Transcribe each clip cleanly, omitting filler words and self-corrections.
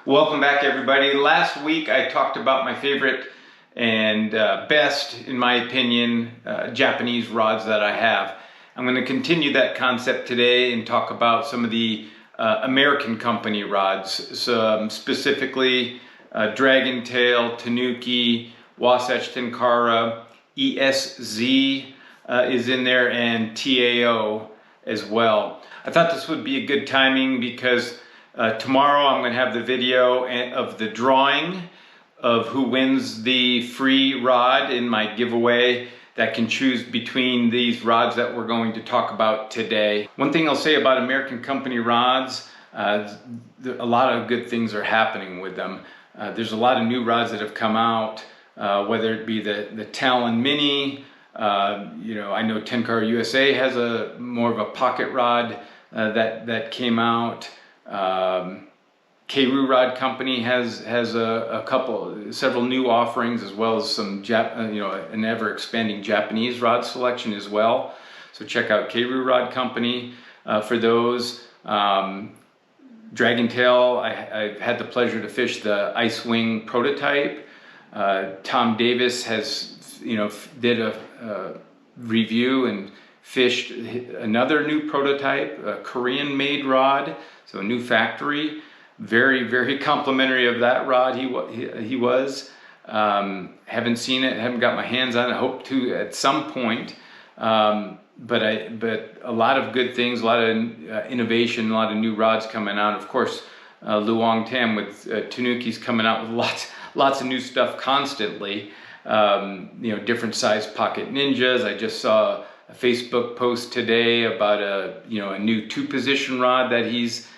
Welcome back, everybody. Last week I talked about my favorite and best, in my opinion, Japanese rods that I have. I'm going to continue that concept today and talk about some of the American company rods, specifically Dragontail, Tanuki, Wasatch Tenkara, ESZ is in there, and TAO as well. I thought this would be a good timing because tomorrow I'm going to have the video of the drawing of who wins the free rod in my giveaway that can choose between these rods that we're going to talk about today. One thing I'll say about American company rods, a lot of good things are happening with them. There's a lot of new rods that have come out, whether it be the Talon Mini. I know Tenkara USA has more of a pocket rod that came out. Keiru Rod Company has several new offerings, as well as some an ever expanding Japanese rod selection as well. So check out Keiru Rod Company for those. Dragontail, I've had the pleasure to fish the Ice Wing prototype. Tom Davis did a review and fished another new prototype, a Korean made rod, so a new factory. Very, very complimentary of that rod. He was. Haven't seen it, haven't got my hands on it, hope to at some point. But a lot of good things, a lot of innovation, a lot of new rods coming out. Of course, Luong Tam with Tanuki's coming out with lots of new stuff constantly. Different size pocket ninjas. I just saw a Facebook post today about a new 2-position rod that he's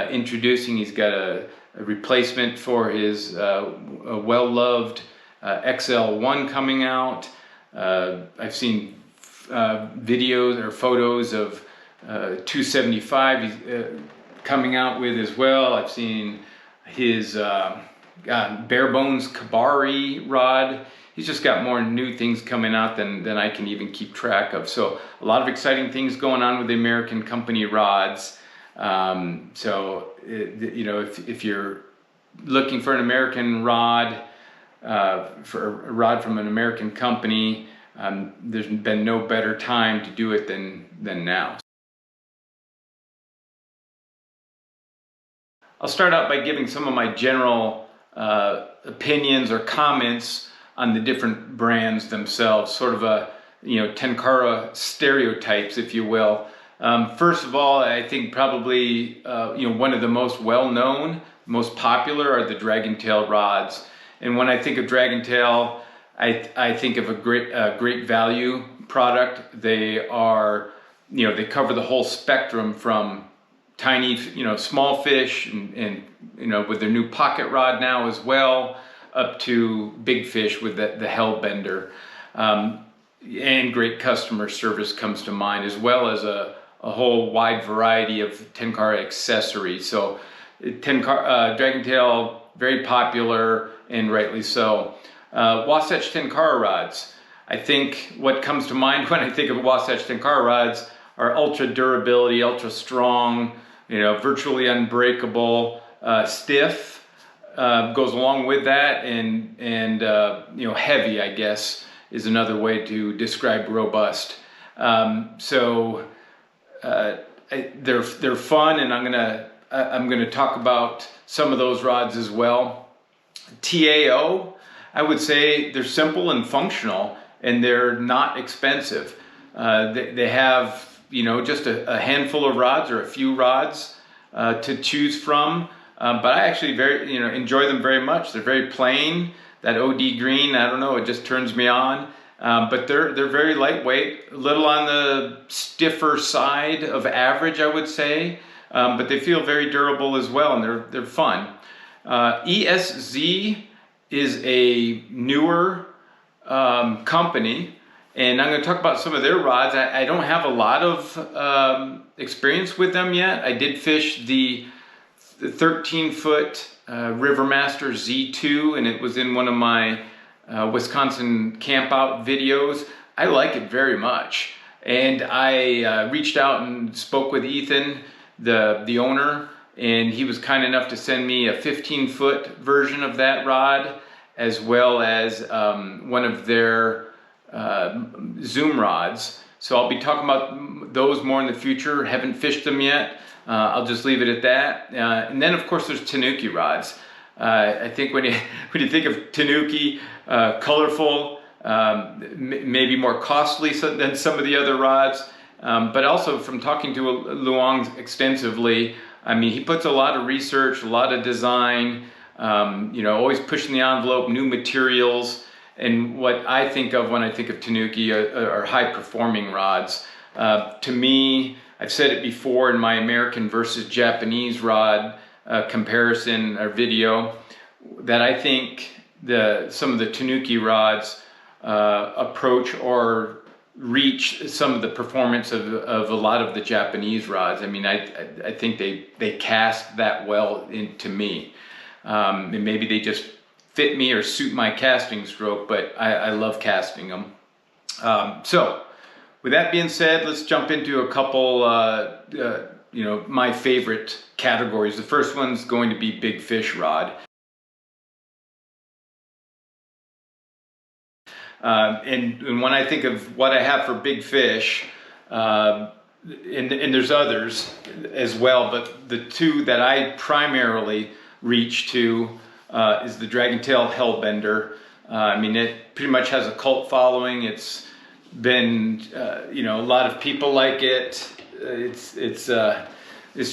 introducing. He's got a replacement for his well-loved XL1 coming out. I've seen videos or photos of 275 he's coming out with as well. I've seen his bare bones Kabari rod. He's just got more new things coming out than I can even keep track of. So a lot of exciting things going on with the American company rods. If you're looking for an American rod, for a rod from an American company, there's been no better time to do it than now. I'll start out by giving some of my general opinions or comments on the different brands themselves, sort of a Tenkara stereotypes, if you will. First of all, I think probably one of the most well-known, most popular are the Dragontail rods. And when I think of Dragontail, I think of a great value product. They are, they cover the whole spectrum from tiny, small fish and with their new pocket rod now as well, up to big fish with the Hellbender. And great customer service comes to mind, as well as a whole wide variety of Tenkara accessories. So Dragontail, very popular, and rightly so. Wasatch Tenkara rods. I think what comes to mind when I think of Wasatch Tenkara rods are ultra durability, ultra strong, virtually unbreakable, stiff. Goes along with that, and heavy, I guess, is another way to describe robust. They're fun, and I'm gonna talk about some of those rods as well. TAO, I would say they're simple and functional, and they're not expensive. They have just a handful of rods or a few rods to choose from. But I actually enjoy them very much. They're very plain. That OD green, I don't know, it just turns me on. But they're very lightweight, a little on the stiffer side of average, I would say. But they feel very durable as well, and they're fun. ESZ is a newer company, and I'm going to talk about some of their rods. I don't have a lot of experience with them yet. I did fish the 13-foot Rivermaster Z2, and it was in one of my Wisconsin campout videos. I like it very much, and I reached out and spoke with Ethan, the owner, and he was kind enough to send me a 15-foot version of that rod, as well as one of their zoom rods. So I'll be talking about those more in the future. Haven't fished them yet. I'll just leave it at that. And then of course there's Tanuki rods. I think when you think of Tanuki, colorful, maybe more costly than some of the other rods, but also from talking to Luong extensively, I mean, he puts a lot of research, a lot of design, you know, always pushing the envelope, new materials. And what I think of when I think of Tanuki are high-performing rods. To me, I've said it before in my American versus Japanese rod comparison or video, that I think some of the Tanuki rods approach or reach some of the performance of a lot of the Japanese rods. I mean, I think they cast that well into me. And maybe they just fit me or suit my casting stroke, but I love casting them. So with that being said, let's jump into a couple, you know, my favorite categories. The first one's going to be big fish rod. And when I think of what I have for big fish, and there's others as well, but the two that I primarily reach to is the Dragontail Hellbender. I mean, it pretty much has a cult following. It's been, you know, a lot of people like it. It's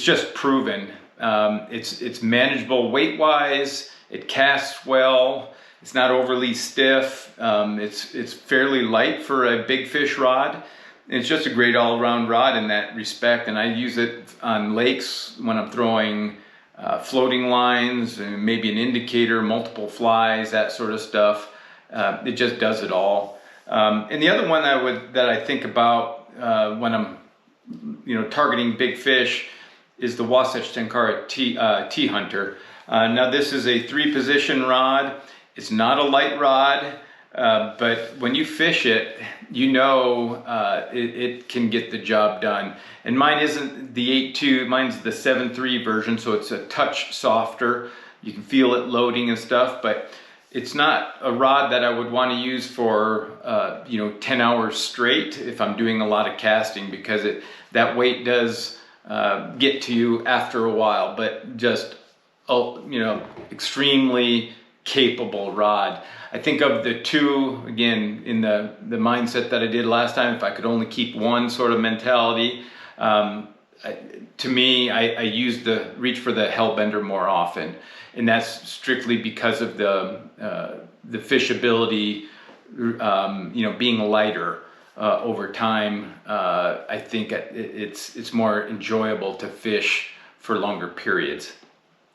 just proven. It's manageable weight-wise. It casts well. It's not overly stiff. It's fairly light for a big fish rod. And it's just a great all-around rod in that respect. And I use it on lakes when I'm throwing floating lines, and maybe an indicator, multiple flies, that sort of stuff. It just does it all. And the other one that I think about when I'm, you know, targeting big fish is the Wasatch Tenkara T-Hunter. Now this is a 3-position rod. It's not a light rod, but when you fish it, you know it can get the job done. And mine isn't the 8.2, mine's the 7.3 version, so it's a touch softer. You can feel it loading and stuff, but it's not a rod that I would want to use for you know, 10 hours straight if I'm doing a lot of casting, because that weight does get to you after a while. But just, you know, extremely capable rod. I think of the two, again, in the mindset that I did last time, if I could only keep one sort of mentality, to me, I reach for the Hellbender more often, and that's strictly because of the fishability, you know, being lighter over time. I think it's more enjoyable to fish for longer periods.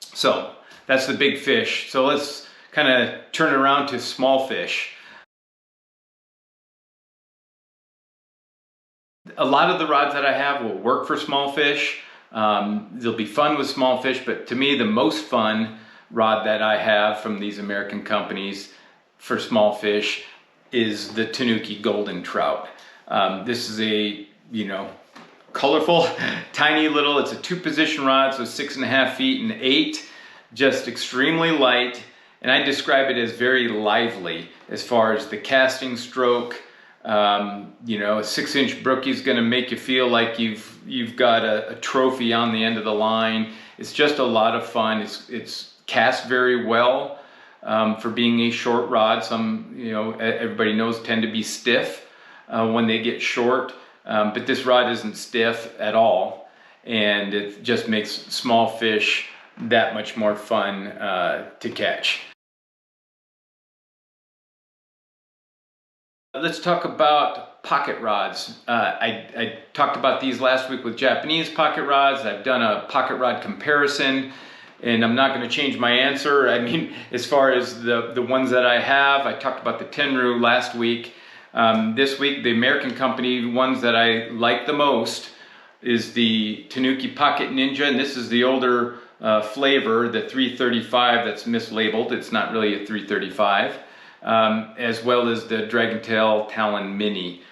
So that's the big fish. So let's kind of turn it around to small fish. A lot of the rods that I have will work for small fish. They'll be fun with small fish, but to me the most fun rod that I have from these American companies for small fish is the Tanuki Golden Trout. This is a, you know, colorful, tiny little, it's a 2-position rod, so 6.5 feet and 8, just extremely light. And I describe it as very lively as far as the casting stroke. You know, a 6-inch brookie is going to make you feel like you've got a trophy on the end of the line. It's just a lot of fun. It's cast very well for being a short rod. Some, you know, everybody knows tend to be stiff when they get short, but this rod isn't stiff at all, and it just makes small fish that much more fun to catch. Let's talk about pocket rods. I talked about these last week with Japanese pocket rods. I've done a pocket rod comparison, and I'm not going to change my answer. I mean, as far as the ones that I have, I talked about the Tenru last week. This week, the American company ones that I like the most is the Tanuki Pocket Ninja, and this is the older flavor, the 335 that's mislabeled. It's not really a 335. As well as the Dragontail Talon Mini.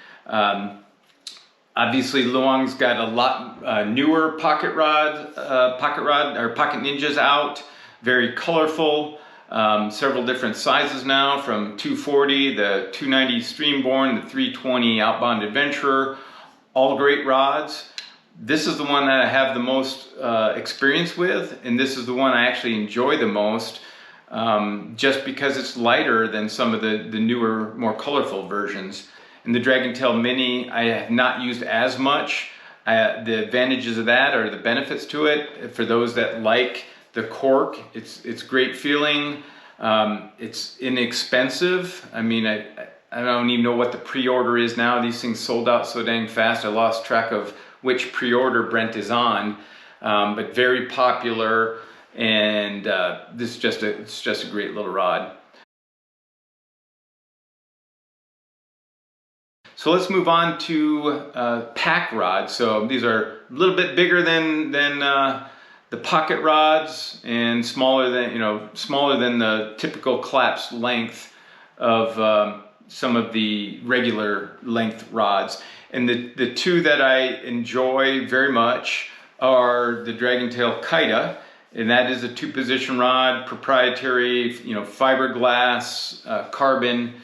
Obviously, Luang's got a lot newer pocket ninjas out, very colorful, several different sizes now, from 240, the 290 Streamborn, the 320 Outbound Adventurer, all great rods. This is the one that I have the most experience with, and this is the one I actually enjoy the most, just because it's lighter than some of the newer, more colorful versions. And the Dragontail Mini I have not used as much. The advantages of that, or the benefits to it, for those that like the cork, it's great feeling. It's inexpensive. I mean, I don't even know what the pre-order is now. These things sold out so dang fast. I lost track of which pre-order Brent is on, but very popular. And it's just a great little rod. So let's move on to pack rods. So these are a little bit bigger than the pocket rods, and smaller than the typical collapsed length of some of the regular length rods. And the two that I enjoy very much are the Dragontail Tenkara, and that is a 2-position rod, proprietary, fiberglass, carbon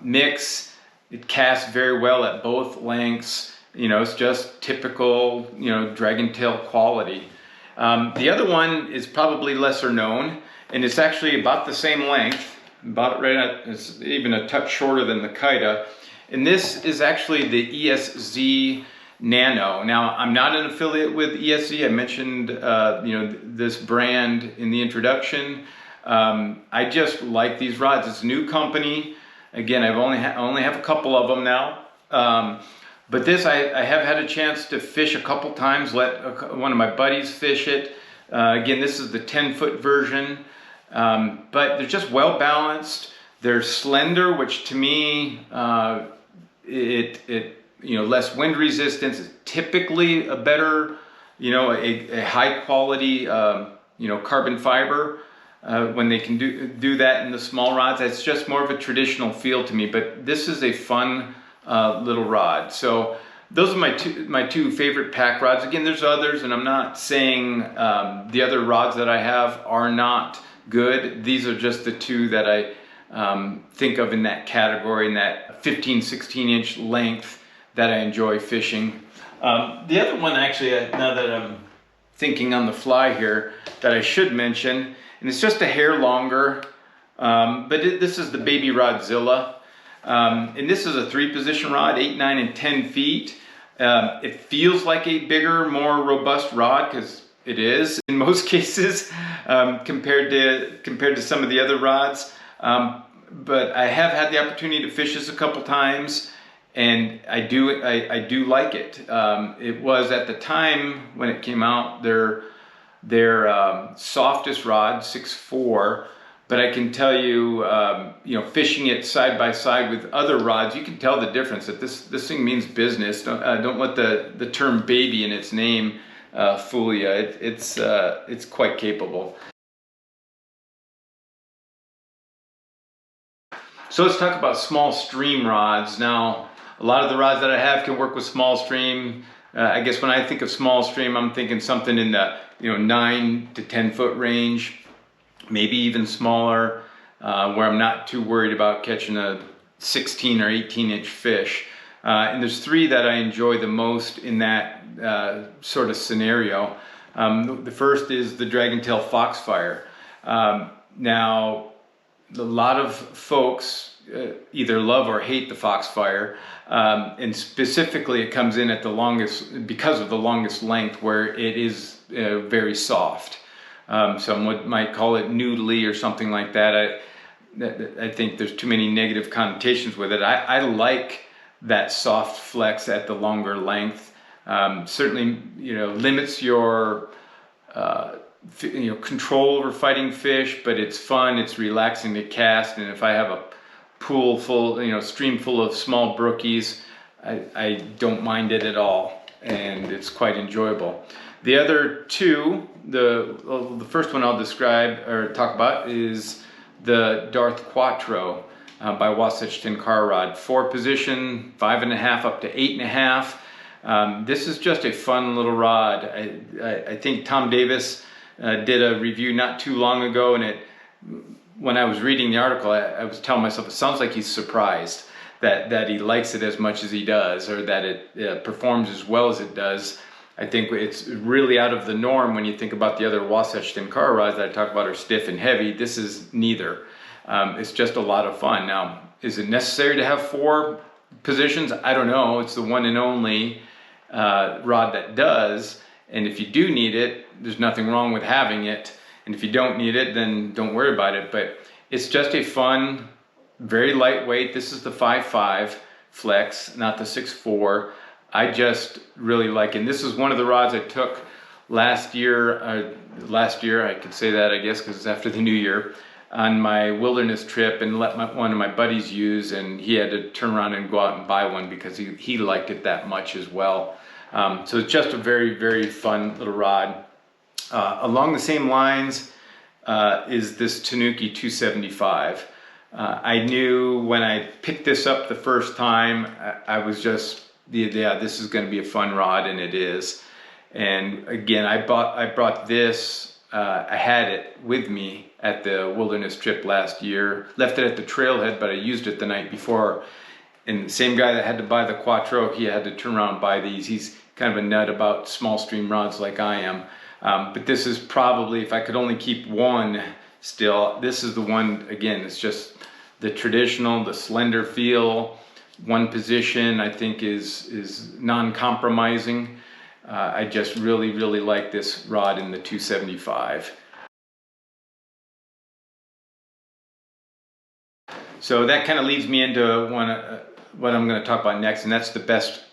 mix. It casts very well at both lengths. It's just typical, Dragontail quality. The other one is probably lesser known, and it's actually about the same length, it's even a touch shorter than the Tenkara. And this is actually the ESZ Nano. Now, I'm not an affiliate with ESZ. I mentioned, this brand in the introduction. I just like these rods. It's a new company. Again, I only have a couple of them now, but this I have had a chance to fish a couple times. Let one of my buddies fish it. Again, this is the 10-foot version, but they're just well balanced. They're slender, which to me, less wind resistance. It's typically a better, a high quality, carbon fiber. When they can do that in the small rods, it's just more of a traditional feel to me. But this is a fun little rod. So those are my two favorite pack rods. Again, there's others, and I'm not saying the other rods that I have are not good. These are just the two that I think of in that category, in that 15-16 inch length that I enjoy fishing. The other one, actually, now that I'm thinking on the fly here, that I should mention, and it's just a hair longer, but this is the Baby Rodzilla. And this is a 3-position rod, 8, 9, and 10 feet. It feels like a bigger, more robust rod, because it is in most cases, compared to some of the other rods. But I have had the opportunity to fish this a couple times, and I do like it. It was, at the time when it came out, their softest rod, 6'4", but I can tell you, fishing it side by side with other rods, you can tell the difference. That this thing means business. Don't let the term baby in its name fool you. It's quite capable. So let's talk about small stream rods. Now, a lot of the rods that I have can work with small stream. I guess when I think of small stream, I'm thinking something in the 9 to 10 foot range, maybe even smaller, where I'm not too worried about catching a 16 or 18 inch fish. And there's 3 that I enjoy the most in that sort of scenario. The first is the Dragontail Foxfire. Now, a lot of folks either love or hate the Foxfire, and specifically it comes in at the longest, because of the longest length, where it is very soft. Some might call it noodly or something like that. I think there's too many negative connotations with it. I like that soft flex at the longer length. Certainly, limits your control over fighting fish, but it's fun, it's relaxing to cast, and if I have a pool full, stream full of small brookies, I don't mind it at all, and it's quite enjoyable. The other 2, the first one I'll describe or talk about is the Darth Quattro by Wasatch Tenkara Rod. 4 position, 5.5 up to 8.5. This is just a fun little rod. I think Tom Davis did a review not too long ago, and when I was reading the article, I was telling myself, it sounds like he's surprised that he likes it as much as he does, or that it performs as well as it does. I think it's really out of the norm when you think about the other Wasatch Tenkara rods that I talk about are stiff and heavy. This is neither. It's just a lot of fun. Now, is it necessary to have 4 positions? I don't know. It's the one and only rod that does. And if you do need it, there's nothing wrong with having it. And if you don't need it, then don't worry about it. But it's just a fun, very lightweight. This is the 5.5 flex, not the 6.4. I just really like it. And this is one of the rods I took last year. I could say that, I guess, because it's after the new year, on my wilderness trip, and let one of my buddies use, and he had to turn around and go out and buy one because he liked it that much as well. So it's just a very, very fun little rod. Along the same lines is this Tanuki 275. I knew when I picked this up the first time, I was just, yeah, this is going to be a fun rod, and it is. And again, I brought this. I had it with me at the wilderness trip last year. Left it at the trailhead, but I used it the night before. And the same guy that had to buy the Quattro, he had to turn around and buy these. He's kind of a nut about small stream rods like I am. But this is probably, if I could only keep one still, this is the one. Again, it's just the traditional, the slender feel. One position, I think, is non-compromising. I just really, really like this rod in the 275. So that kind of leads me into what I'm going to talk about next, and that's the best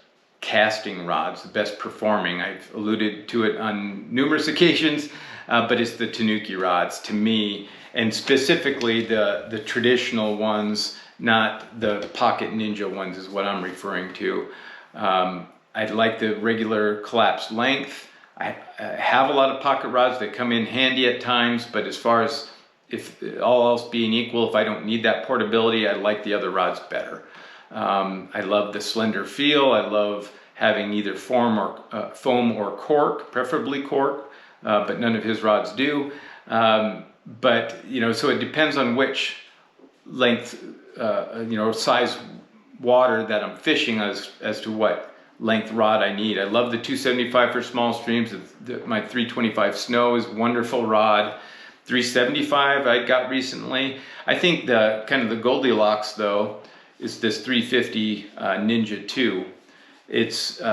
casting rods, the best performing. I've alluded to it on numerous occasions, but it's the Tanuki rods to me, and specifically the traditional ones, not the Pocket Ninja ones is what I'm referring to. I like the regular collapsed length. I have a lot of pocket rods that come in handy at times, but as far as, if all else being equal, if I don't need that portability, I like the other rods better. I love the slender feel. I love having either foam or cork, preferably cork, but none of his rods do. But, you know, so it depends on which length, you know, size water that I'm fishing as to what length rod I need. I love the 275 for small streams. My 325 Snow is a wonderful rod. 375 I got recently. I think the kind of the Goldilocks though is this 350 Ninja 2. It's you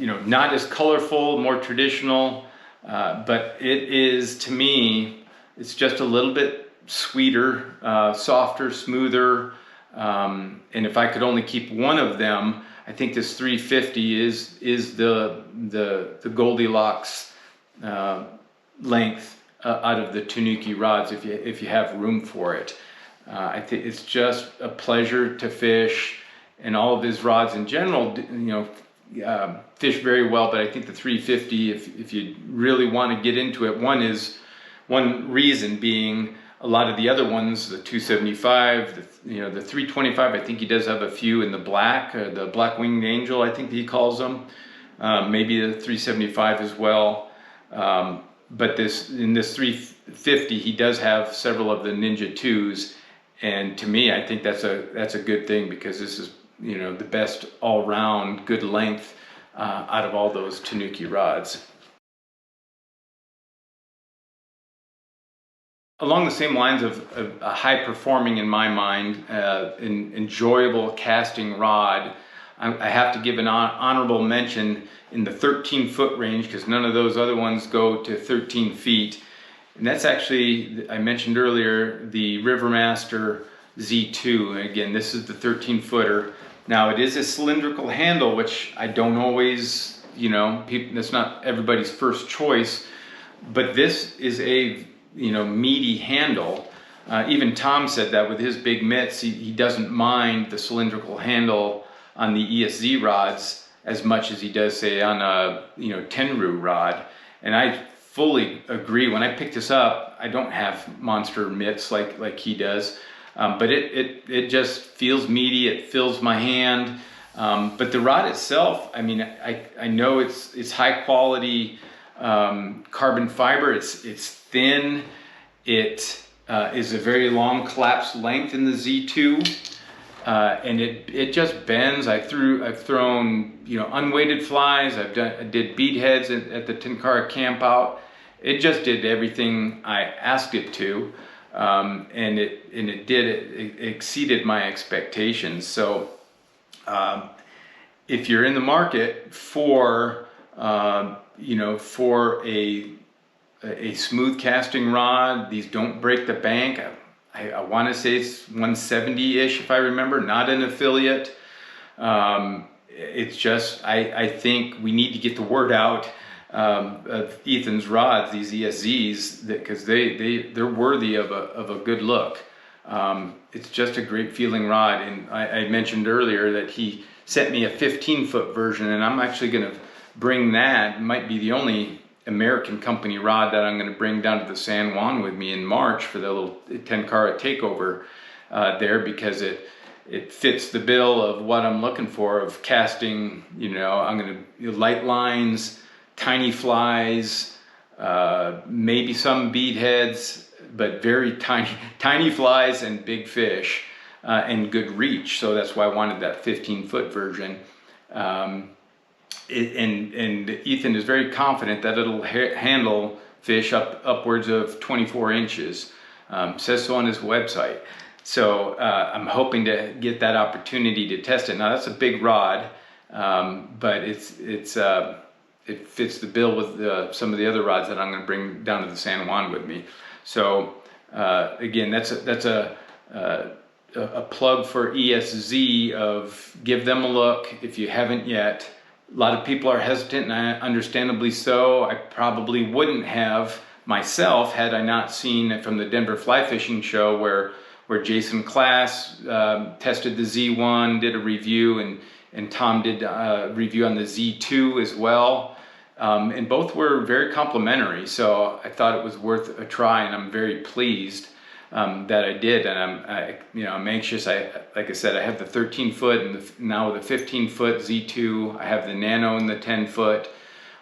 know, not as colorful, more traditional, but it is, to me, it's just a little bit sweeter, softer, smoother. And if I could only keep one of them, I think this 350 is the Goldilocks length out of the Tanuki rods, if you have room for it. I think it's just a pleasure to fish, and all of his rods in general, you know, fish very well. But I think the 350, if you really want to get into it, one reason being a lot of the other ones, the 275, you know, the 325, I think he does have a few in the black, the Black Winged Angel, I think he calls them. Maybe the 375 as well. But in this 350, he does have several of the Ninja 2s. And to me, I think that's a good thing, because this is, you know, the best all-round good length out of all those Tanuki rods. Along the same lines of a high-performing, in my mind, an enjoyable casting rod, I have to give an honorable mention in the 13-foot range, because none of those other ones go to 13 feet. And that's actually, I mentioned earlier, the Rivermaster Z2. And again, this is the 13-footer. Now, it is a cylindrical handle, which I don't always, you know, that's not everybody's first choice. But this is a, you know, meaty handle. Even Tom said that with his big mitts, he doesn't mind the cylindrical handle on the ESZ rods as much as he does, say, on a, you know, Tenru rod. And I fully agree. When I picked this up, I don't have monster mitts like he does, but it just feels meaty. It fills my hand. But the rod itself, I mean, I know it's high quality carbon fiber. It's thin. It is a very long collapsed length in the Z2, and it just bends. I've thrown, you know, unweighted flies. I did bead heads at the Tenkara camp out. It just did everything I asked it to, and it exceeded my expectations. So if you're in the market for you know, for a smooth casting rod, these don't break the bank. I want to say it's 170-ish if I remember, not an affiliate. It's just, I think we need to get the word out of Ethan's rods, these ESZs, because they're worthy of a good look. It's just a great feeling rod, and I mentioned earlier that he sent me a 15-foot version, and I'm actually going to bring that. It might be the only American company rod that I'm going to bring down to the San Juan with me in March for the little Tenkara takeover there, because it fits the bill of what I'm looking for of casting. You know, I'm going to light lines, tiny flies, maybe some bead heads, but very tiny flies and big fish, and good reach. So that's why I wanted that 15-foot version. And Ethan is very confident that it'll handle fish upwards of 24 inches. Says so on his website. So I'm hoping to get that opportunity to test it. Now that's a big rod, but it fits the bill with some of the other rods that I'm going to bring down to the San Juan with me. So again, that's a plug for ESZ of give them a look if you haven't yet. A lot of people are hesitant, and understandably so. I probably wouldn't have myself had I not seen it from the Denver Fly Fishing Show where Jason Klass tested the Z1, did a review, and Tom did a review on the Z2 as well. And both were very complimentary, so I thought it was worth a try, and I'm very pleased that I did. And I'm anxious. Like I said, I have the 13-foot and now with the 15-foot Z2. I have the Nano in the 10-foot,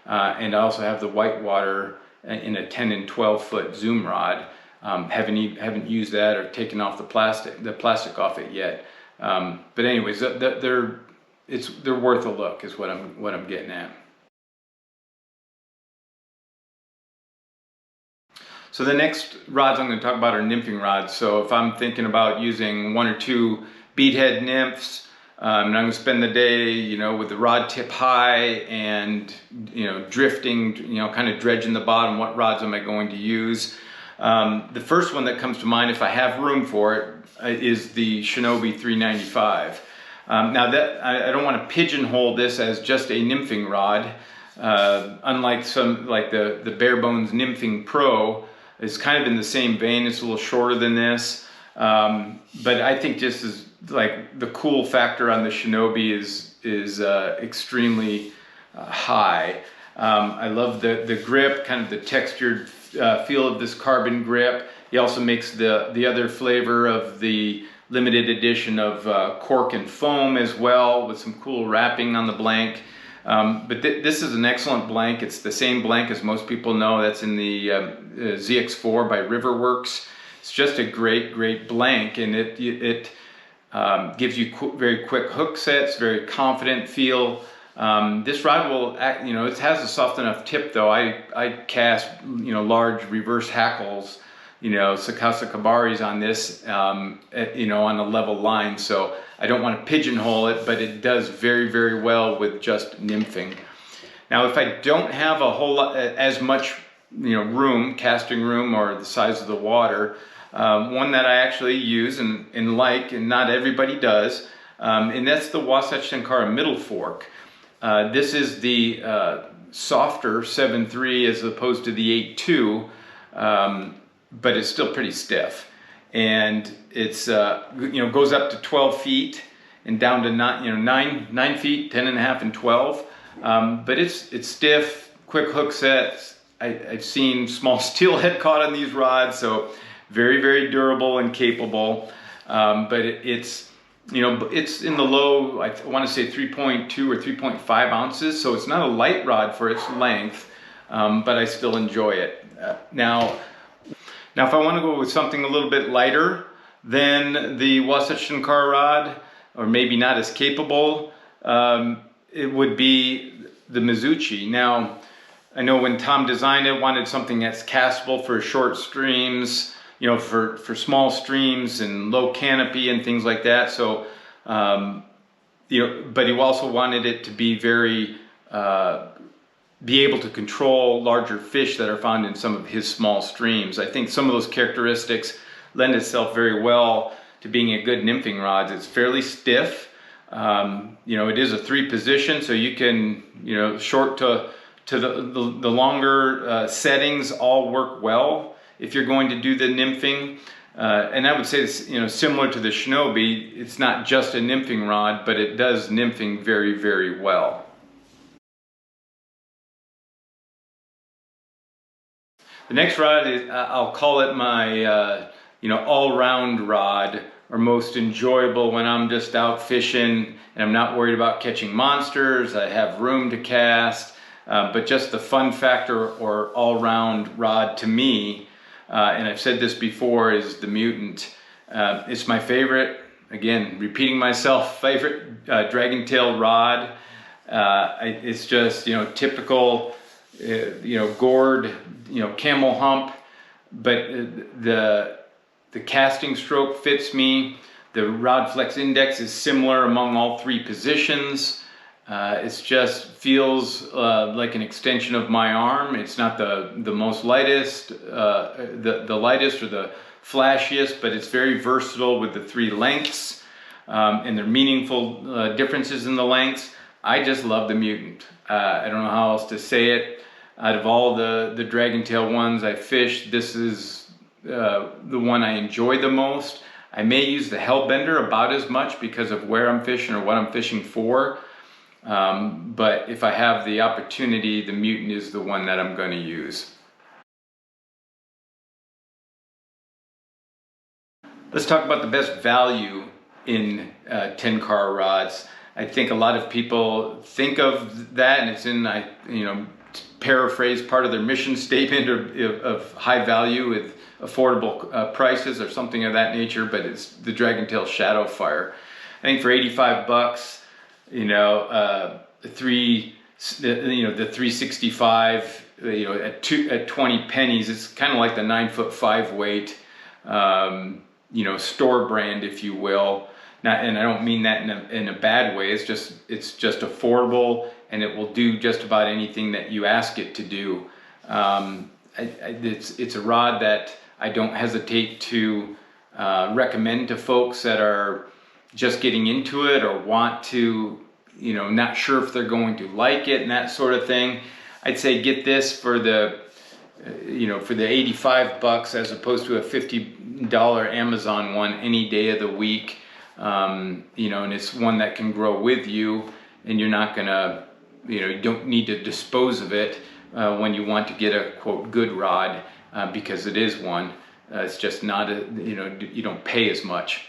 and I also have the Whitewater in a 10 and 12-foot zoom rod. Haven't used that or taken off the plastic off it yet. But anyways, they're worth a look, is what I'm getting at. So the next rods I'm going to talk about are nymphing rods. So if I'm thinking about using 1 or 2 beadhead nymphs, and I'm going to spend the day, you know, with the rod tip high and, you know, drifting, you know, kind of dredging the bottom, what rods am I going to use? The first one that comes to mind, if I have room for it, is the Shinobi 395. Now that I don't want to pigeonhole this as just a nymphing rod, unlike some like the Bare Bones Nymphing Pro. It's kind of in the same vein. It's a little shorter than this, but I think just as like the cool factor on the Shinobi is extremely high. I love the grip, kind of the textured feel of this carbon grip. He also makes the other flavor of the limited edition of cork and foam as well, with some cool wrapping on the blank. But this is an excellent blank. It's the same blank as most people know. That's in the ZX4 by Riverworks. It's just a great blank, and it gives you very quick hook sets, very confident feel. This rod will, you know, it has a soft enough tip though. I cast, you know, large reverse hackles, you know, Sakasa Kabaris on this, you know, on a level line. So I don't want to pigeonhole it, but it does very well with just nymphing. Now, if I don't have a whole lot, as much, you know, room, casting room, or the size of the water, one that I actually use and like, and not everybody does, and that's the Wasatch Tenkara Middle Fork. This is the softer 7.3 as opposed to the 8.2, but it's still pretty stiff, and it's you know, goes up to 12 feet and down to 9 feet, 10 and a half, and 12. But it's stiff, quick hook sets. I've seen small steelhead caught on these rods, so very durable and capable. But it's you know, it's in the low, I want to say 3.2 or 3.5 ounces. So it's not a light rod for its length, but I still enjoy it. Now if I want to go with something a little bit lighter than the Wasatch Tenkara rod, or maybe not as capable, it would be the Mizuchi. Now, I know when Tom designed it, wanted something that's castable for short streams, you know, for small streams and low canopy and things like that. So, you know, but he also wanted it to be very, be able to control larger fish that are found in some of his small streams. I think some of those characteristics lend itself very well to being a good nymphing rod. It's fairly stiff. You know, it is a 3 position, so you can, you know, short to the longer settings all work well if you're going to do the nymphing. And I would say it's, you know, similar to the Shinobi, it's not just a nymphing rod, but it does nymphing very, very well. The next rod is, I'll call it my, you know, all-round rod, or most enjoyable when I'm just out fishing and I'm not worried about catching monsters. I have room to cast, but just the fun factor or all-round rod to me, and I've said this before, is the Mutant. It's my favorite, again, repeating myself, favorite Dragontail rod. It's just, you know, typical, you know, gourd, you know, camel hump, but the casting stroke fits me. The rod flex index is similar among all 3 positions. It just feels like an extension of my arm. It's not the most lightest, the lightest or the flashiest, but it's very versatile with the 3 lengths, and there are meaningful differences in the lengths. I just love the Mutant. I don't know how else to say it. Out of all the Dragontail ones I fished, this is the one I enjoy the most. I may use the Hellbender about as much because of where I'm fishing or what I'm fishing for. But if I have the opportunity, the Mutant is the one that I'm going to use. Let's talk about the best value in Tenkara rods. I think a lot of people think of that, and it's in, you know, paraphrase part of their mission statement of high value with affordable prices or something of that nature, but it's the Dragontail Shadowfire. I think for 85 bucks, you know, the 365, you know, at 20 pennies, it's kind of like the 9'5" weight, you know, store brand, if you will. And I don't mean that in a bad way. It's just affordable, and it will do just about anything that you ask it to do. It's a rod that I don't hesitate to recommend to folks that are just getting into it or want to, you know, not sure if they're going to like it and that sort of thing. I'd say get this for the, you know, for the 85 bucks as opposed to a $50 Amazon one any day of the week. You know, and it's one that can grow with you, and you're not gonna, you know, you don't need to dispose of it when you want to get a quote good rod, because it is one. It's just not a, you know, you don't pay as much.